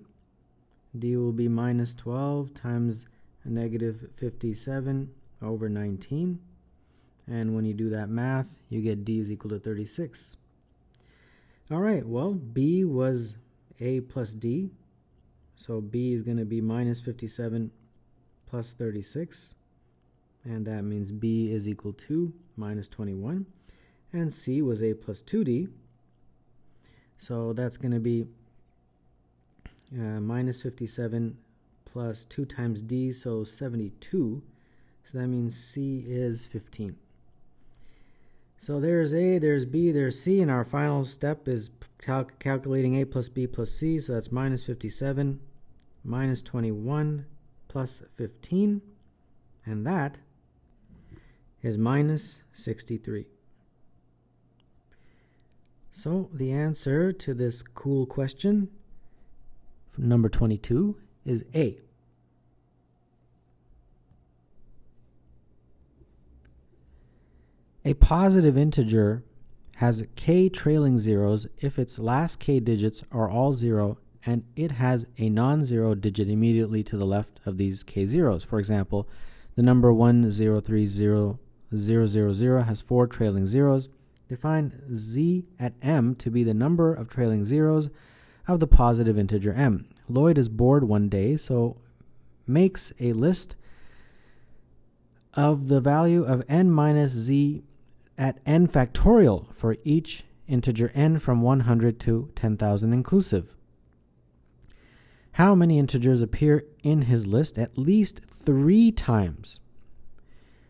D will be minus 12 times negative 57 over 19. And when you do that math, you get d is equal to 36. All right, well, b was a plus d. So b is going to be minus 57 plus 36. And that means b is equal to minus 21. And c was a plus 2d. So that's going to be minus 57 plus 2 times d, so 72. So that means c is 15. So there's a, there's b, there's c, and our final step is calculating a plus b plus c. So that's minus 57 minus 21 plus 15, and that is minus 63. So the answer to this cool question, number 22, is A. A positive integer has k trailing zeros if its last k digits are all 0 and it has a non-zero digit immediately to the left of these k zeros. For example, the number 1030000 has 4 trailing zeros. Define z at m to be the number of trailing zeros of the positive integer m. Lloyd is bored one day, so makes a list of the value of n minus z at n factorial for each integer n from 100 to 10,000 inclusive. How many integers appear in his list at least 3 times?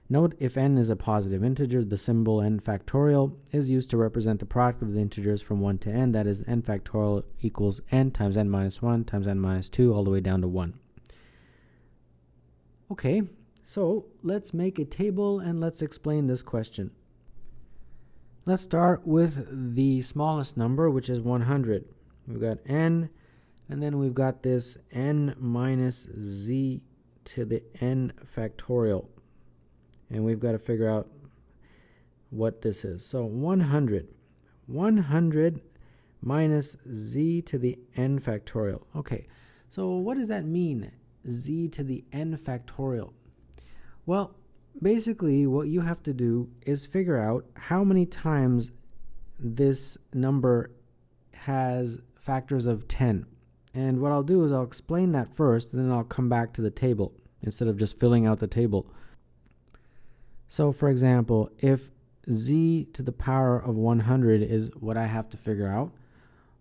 Note, if n is a positive integer, the symbol n factorial is used to represent the product of the integers from 1 to n. That is, n factorial equals n times n minus 1 times n minus 2 all the way down to 1. Okay, so let's make a table and let's explain this question. Let's start with the smallest number, which is 100. We've got n, and then we've got this n minus z to the n factorial. And we've got to figure out what this is. So 100 minus z to the n factorial. Okay, so what does that mean, z to the n factorial? Well, basically what you have to do is figure out how many times this number has factors of 10. And what I'll do is I'll explain that first, and then I'll come back to the table instead of just filling out the table. So, for example, if z to the power of 100 is what I have to figure out,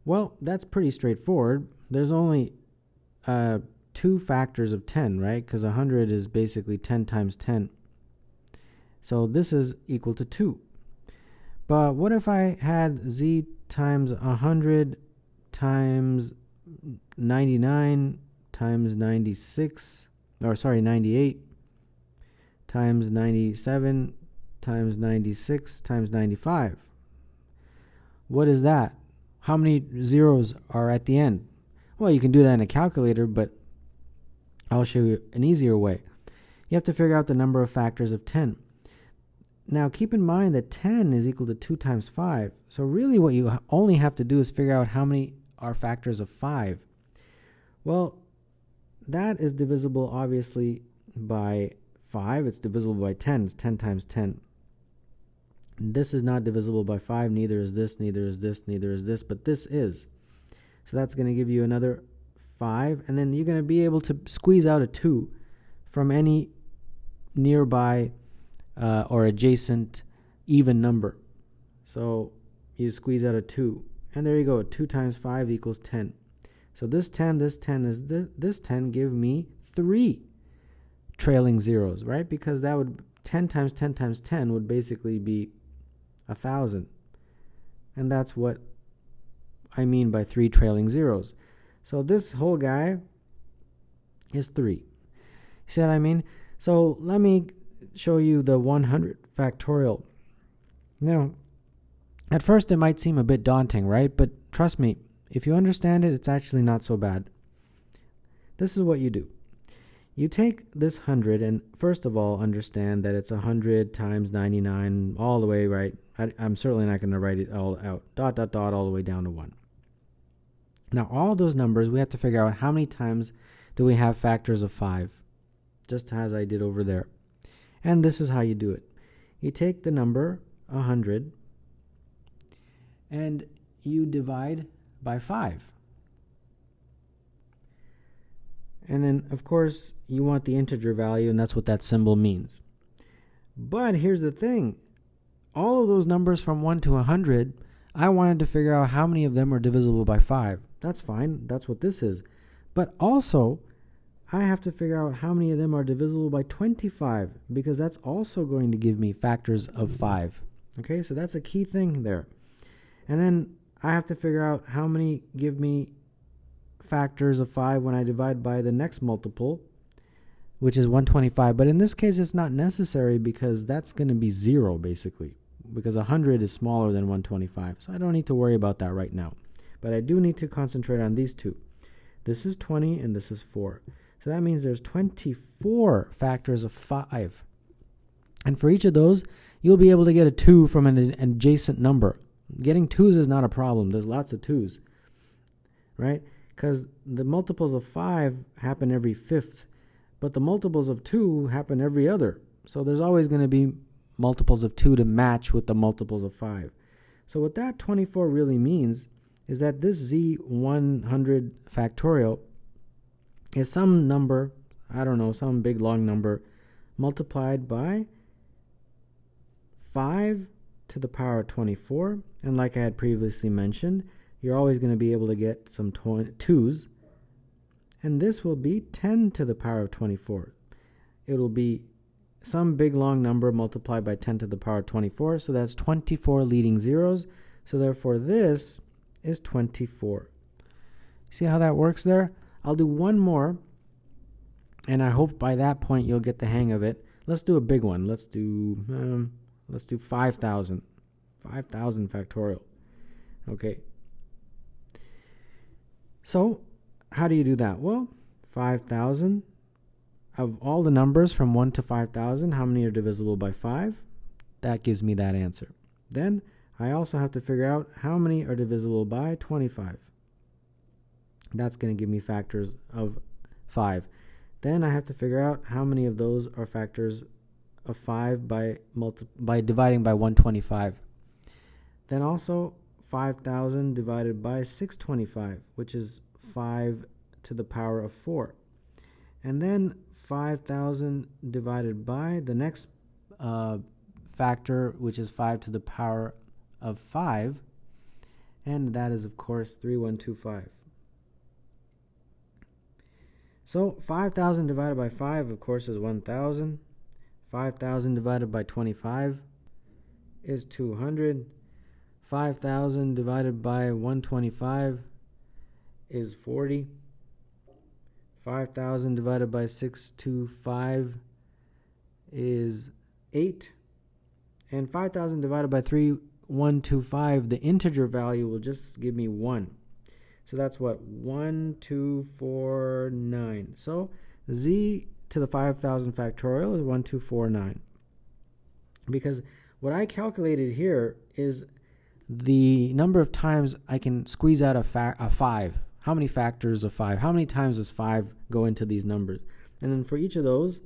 well, that's pretty straightforward. There's only 2 factors of 10, right? Because 100 is basically 10 times 10. So this is equal to 2. But what if I had z times 100 times 99 times 98 times 97 times 96 times 95? What is that? How many zeros are at the end? Well, you can do that in a calculator, but I'll show you an easier way. You have to figure out the number of factors of 10. Now, keep in mind that 10 is equal to 2 times 5. So really what you only have to do is figure out how many are factors of 5. Well, that is divisible, obviously, by 5. It's divisible by 10. It's 10 times 10. This is not divisible by 5. Neither is this, neither is this, neither is this, but this is. So that's going to give you another 5. And then you're going to be able to squeeze out a 2 from any nearby or adjacent even number. So you squeeze out a 2. And there you go. 2 times 5 equals 10. So this 10 is this 10 give me 3 trailing zeros, right? Because that would 10 times 10 times 10 would basically be 1,000. And that's what I mean by 3 trailing zeros. So this whole guy is 3. See what I mean? So let me show you the 100 factorial. Now, at first it might seem a bit daunting, right? But trust me, if you understand it, it's actually not so bad. This is what you do. You take this 100 and first of all understand that it's 100 times 99 all the way, right? I'm certainly not going to write it all out. Dot, dot, dot, all the way down to 1. Now, all those numbers, we have to figure out how many times do we have factors of 5, just as I did over there. And this is how you do it. You take the number 100 and you divide by 5. And then, of course, you want the integer value, and that's what that symbol means. But here's the thing. All of those numbers from 1 to 100, I wanted to figure out how many of them are divisible by 5. That's fine. That's what this is. But also, I have to figure out how many of them are divisible by 25, because that's also going to give me factors of 5. Okay, so that's a key thing there. And then I have to figure out how many give me factors of 5 when I divide by the next multiple, which is 125. But in this case, it's not necessary because that's going to be 0, basically, because 100 is smaller than 125. So I don't need to worry about that right now. But I do need to concentrate on these two. This is 20 and this is 4. So that means there's 24 factors of 5. And for each of those, you'll be able to get a 2 from an adjacent number. Getting 2s is not a problem. There's lots of 2s, right? Because the multiples of 5 happen every fifth, but the multiples of 2 happen every other. So there's always going to be multiples of 2 to match with the multiples of 5. So what that 24 really means is that this Z100 factorial is some number, I don't know, some big long number, multiplied by 5 to the power of 24. And like I had previously mentioned, you're always going to be able to get some 2s. And this will be 10 to the power of 24. It will be some big long number multiplied by 10 to the power of 24. So that's 24 leading zeros. So therefore this is 24. See how that works there? I'll do one more, and I hope by that point you'll get the hang of it. Let's do a big one. Let's do 5,000. 5,000 factorial. Okay. So how do you do that? Well, 5,000. Of all the numbers from 1 to 5,000, how many are divisible by 5? That gives me that answer. Then I also have to figure out how many are divisible by 25. That's going to give me factors of 5. Then I have to figure out how many of those are factors of 5 by dividing by 125. Then also 5,000 divided by 625, which is 5 to the power of 4. And then 5,000 divided by the next factor, which is 5 to the power of 5. And that is, of course, 3125. So 5,000 divided by 5, of course, is 1,000. 5,000 divided by 25 is 200. 5,000 divided by 125 is 40. 5,000 divided by 625 is 8. And 5,000 divided by 3 125, the integer value will just give me 1. So that's what? 1249. So z to the 5,000 factorial is 1249. Because what I calculated here is the number of times I can squeeze out a 5. How many factors of 5? How many times does 5 go into these numbers? And then for each of those,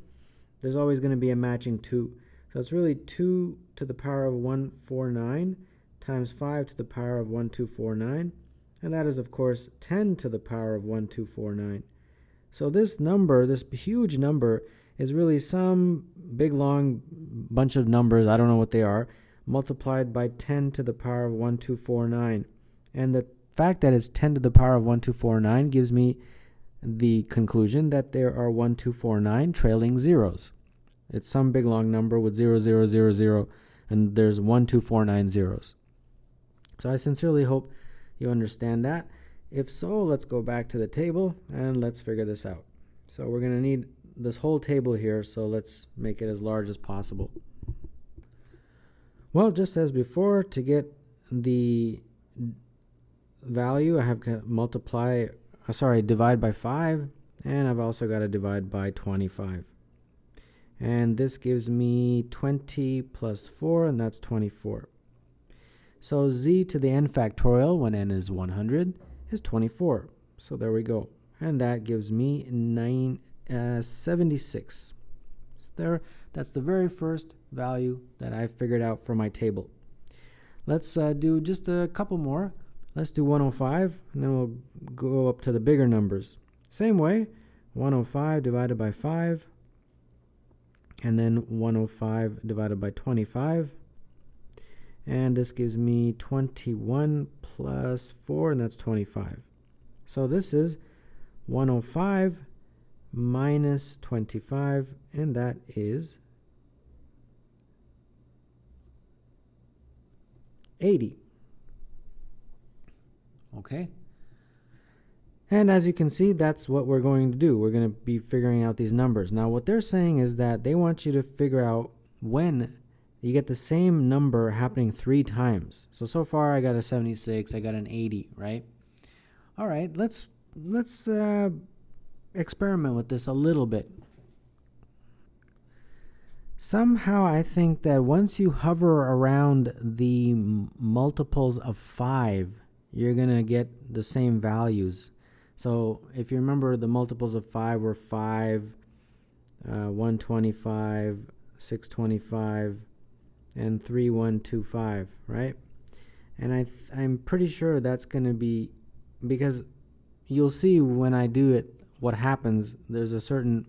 there's always going to be a matching 2. So it's really 2 to the power of 149 times 5 to the power of 1249. And that is, of course, 10 to the power of 1249. So this number, this huge number, is really some big long bunch of numbers, I don't know what they are, multiplied by 10 to the power of 1249. And the fact that it's 10 to the power of 1249 gives me the conclusion that there are 1249 trailing zeros. It's some big long number with 0, 0, 0, 0, and there's 1249 zeros. So I sincerely hope you understand that. If so, let's go back to the table and let's figure this out. So we're going to need this whole table here, so let's make it as large as possible. Well, just as before, to get the value, I have to divide by 5, and I've also got to divide by 25. And this gives me 20 plus 4, and that's 24. So z to the n factorial, when n is 100, is 24. So there we go. And that gives me 76. So that's the very first value that I figured out for my table. Let's do just a couple more. Let's do 105, and then we'll go up to the bigger numbers. Same way, 105 divided by 5, and then 105 divided by 25. And this gives me 21 plus 4, and that's 25. So this is 105 minus 25, and that is 80. Okay. And as you can see, that's what we're going to do. We're going to be figuring out these numbers. Now, what they're saying is that they want you to figure out when you get the same number happening 3 times. So far I got a 76, I got an 80, right? All right, let's experiment with this a little bit. Somehow I think that once you hover around the multiples of 5, you're going to get the same values. So if you remember, the multiples of 5 were 5, 125, 625, and 3125, right? And I'm pretty sure that's going to be, because you'll see when I do it what happens. There's a certain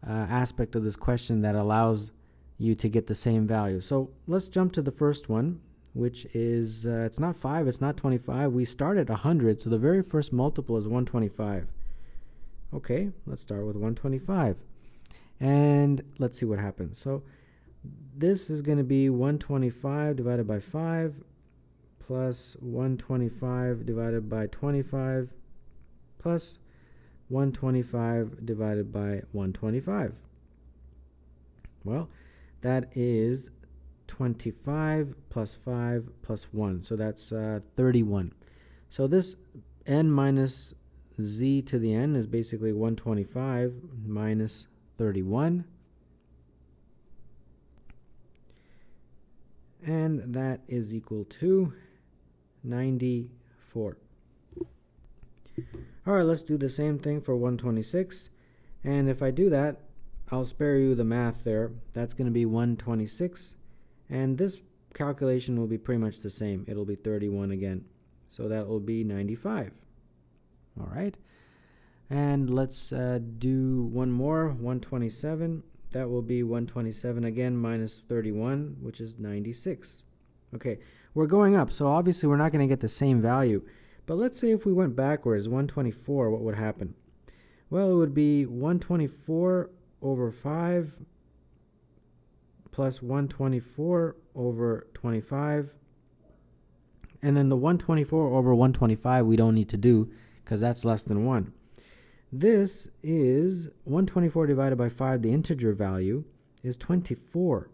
aspect of this question that allows you to get the same value. So let's jump to the first one, which is, it's not 5, it's not 25. We start at 100, so the very first multiple is 125. Okay, let's start with 125. And let's see what happens. So this is going to be 125 divided by 5 plus 125 divided by 25 plus 125 divided by 125. Well, that is 25 plus 5 plus 1. So that's 31. So this n minus z to the n is basically 125 minus 31. And that is equal to 94. All right, let's do the same thing for 126. And if I do that, I'll spare you the math there. That's going to be 126. And this calculation will be pretty much the same. It'll be 31 again. So that will be 95. All right. And let's do one more, 127. That will be 127 again minus 31, which is 96. Okay, we're going up, so obviously we're not going to get the same value. But let's say if we went backwards, 124, what would happen? Well, it would be 124 over 5 plus 124 over 25. And then the 124 over 125 we don't need to do because that's less than 1. This is 124 divided by 5, the integer value, is 24.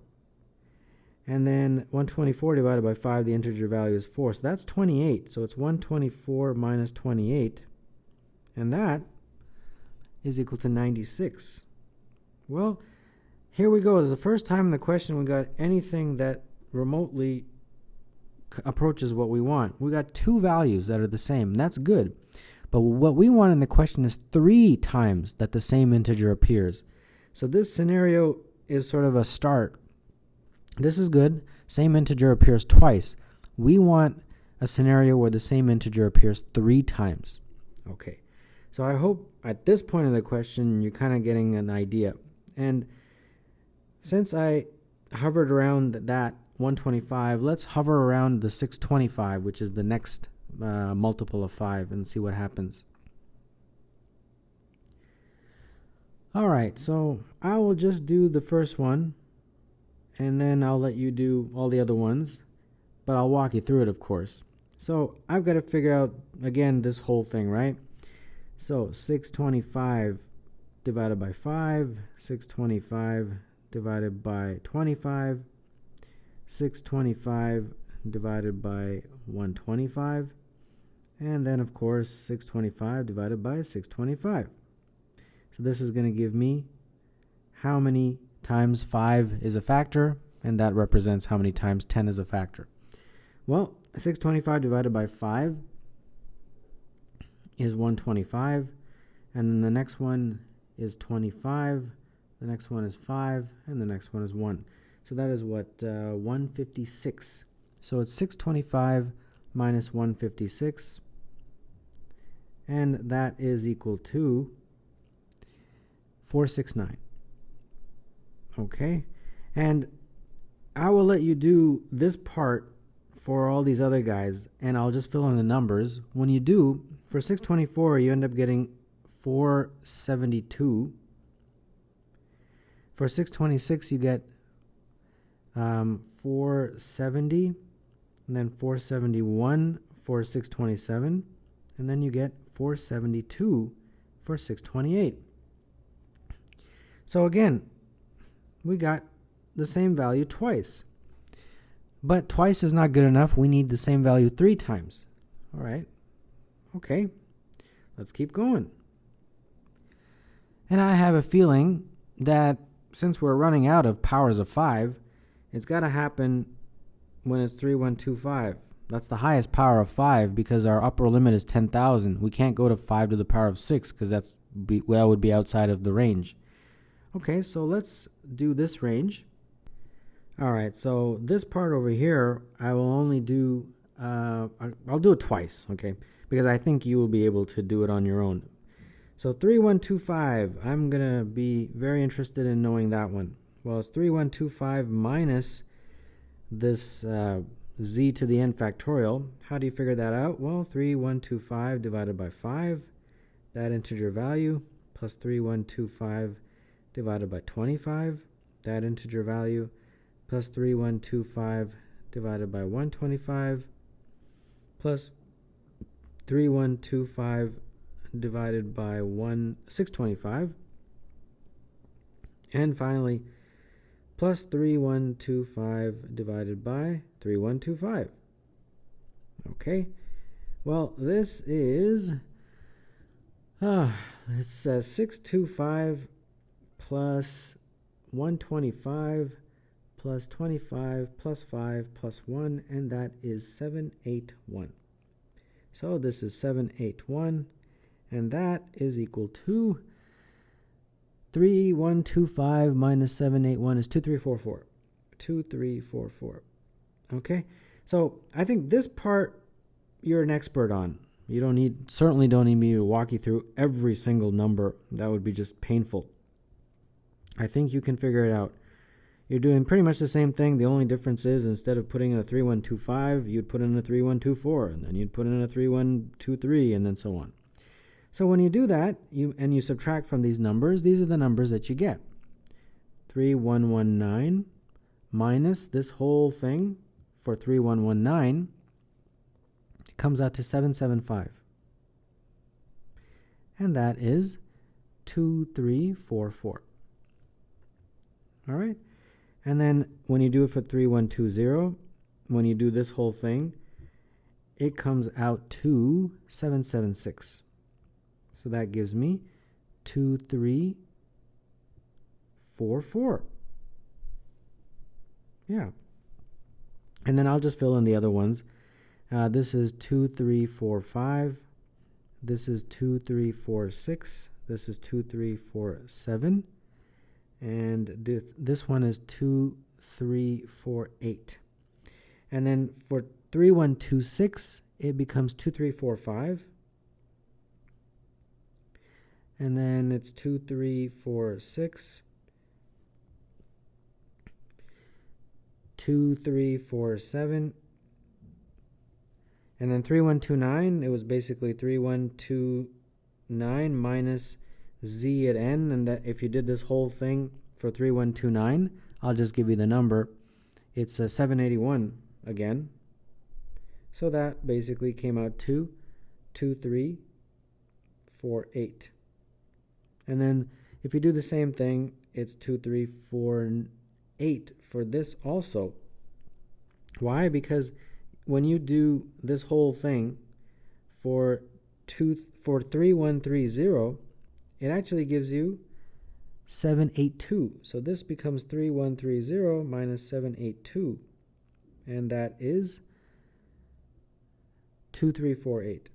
And then 124 divided by 5, the integer value is 4. So that's 28. So it's 124 minus 28. And that is equal to 96. Well, here we go. It's the first time in the question we got anything that remotely approaches what we want. We got two values that are the same. That's good. But what we want in the question is 3 times that the same integer appears. So this scenario is sort of a start. This is good. Same integer appears twice. We want a scenario where the same integer appears 3 times. Okay. So I hope at this point of the question you're kind of getting an idea. And since I hovered around that 125, let's hover around the 625, which is the next multiple of 5, and see what happens. All right, so I will just do the first one, and then I'll let you do all the other ones, but I'll walk you through it, of course. So I've got to figure out, again, this whole thing, right? So 625 divided by 5, 625 divided by 25, 625 divided by 125, and then of course 625 divided by 625. So this is going to give me how many times 5 is a factor, and that represents how many times 10 is a factor. Well, 625 divided by 5 is 125, and then the next one is 25, the next one is 5, and the next one is 1. So that is what, 156. So it's 625 minus 156, and that is equal to 469. Okay, and I will let you do this part for all these other guys, and I'll just fill in the numbers. When you do, for 624, you end up getting 472. For 626, you get 470, and then 471 for 627, and then you get 472 for 628. So again, we got the same value twice. But twice is not good enough. We need the same value 3 times. All right. Okay. Let's keep going. And I have a feeling that since we're running out of powers of 5, it's got to happen when it's 3125. That's the highest power of 5 because our upper limit is 10,000. We can't go to 5 to the power of 6 because that would be outside of the range. Okay, so let's do this range. All right, so this part over here, I will only do, I'll do it twice, okay? Because I think you will be able to do it on your own. So 3125, I'm going to be very interested in knowing that one. Well, it's 3125 minus this z to the n factorial. How do you figure that out? Well, 3125 divided by 5, that integer value, plus 3125 divided by 25, that integer value, plus 3125 divided by 125, plus 3125 divided by 625, and finally plus 3125 divided by 3125. Okay, well, this is it says 625 plus 125 plus 25 plus 5 plus 1, and that is 781. So this is 781, and that is equal to 3125 minus 781 is 2344. 2344. Okay, so I think this part you're an expert on. You certainly don't need me to walk you through every single number. That would be just painful. I think you can figure it out. You're doing pretty much the same thing. The only difference is instead of putting in a 3125, you'd put in a 3124, and then you'd put in a 3123, and then so on. So when you do that, you subtract from these numbers, these are the numbers that you get. 3119 minus this whole thing for 3119 comes out to 775. And that is 2344. All right. And then when you do it for 3120, when you do this whole thing, it comes out to 776. So that gives me 2344. Yeah. And then I'll just fill in the other ones. This is 2345. This is 2346. This is 2347. And this one is 2348. And then for 3126, it becomes 2345. And then it's 2346. 2347. And then 3129, it was basically 3129 minus z at n. And that if you did this whole thing for 3129, I'll just give you the number. It's 781 again. So that basically came out to 2348. And then if you do the same thing, it's 2348 for this also. Why? Because when you do this whole thing for 3130, it actually gives you 782. So this becomes 3130 minus 782. And that is 2348.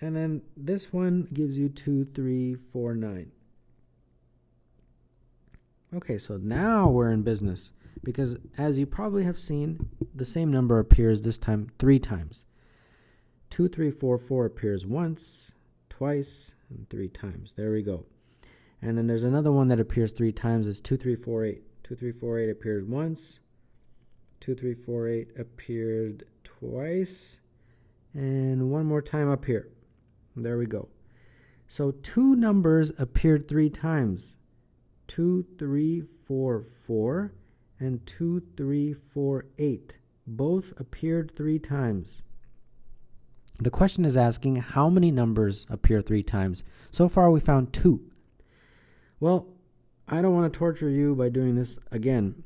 And then this one gives you 2349. Okay, so now we're in business. Because as you probably have seen, the same number appears this time 3 times. 2344 appears once, twice, and 3 times. There we go. And then there's another one that appears 3 times. It's 2348. 2348 appeared once. 2348 appeared twice. And one more time up here. There we go. So 2 numbers appeared 3 times. 2344 and 2348 both appeared 3 times. The question is asking how many numbers appear 3 times. So far we found 2. Well, I don't want to torture you by doing this again.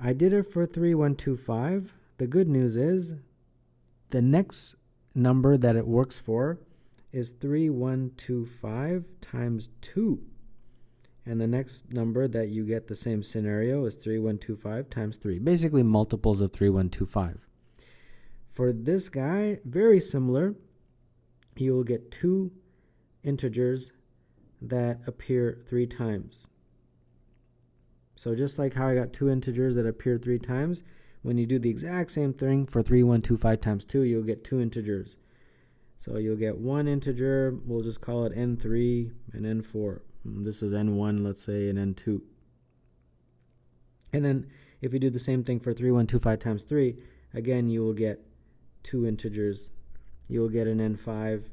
I did it for 3125. The good news is the next number that it works for is 3125 times 2. And the next number that you get the same scenario is 3125 times 3. Basically multiples of 3125. For this guy, very similar. You will get 2 integers that appear 3 times. So just like how I got 2 integers that appear 3 times, when you do the exact same thing for 3125 times 2, you'll get 2 integers. So you'll get 1 integer, we'll just call it n3 and n4. This is n1, let's say, and n2. And then if you do the same thing for 3125 times 3, again, you will get 2 integers. You'll get an n5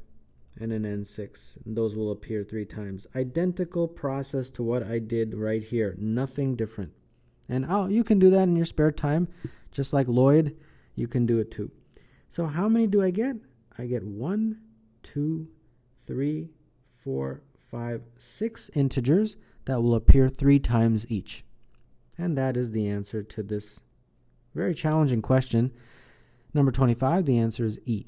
and an n6. And those will appear 3 times. Identical process to what I did right here. Nothing different. And you can do that in your spare time. Just like Lloyd, you can do it too. So how many do I get? I get 1, 2, 3, 4, 5, 6 integers that will appear 3 times each. And that is the answer to this very challenging question. Number 25, the answer is E.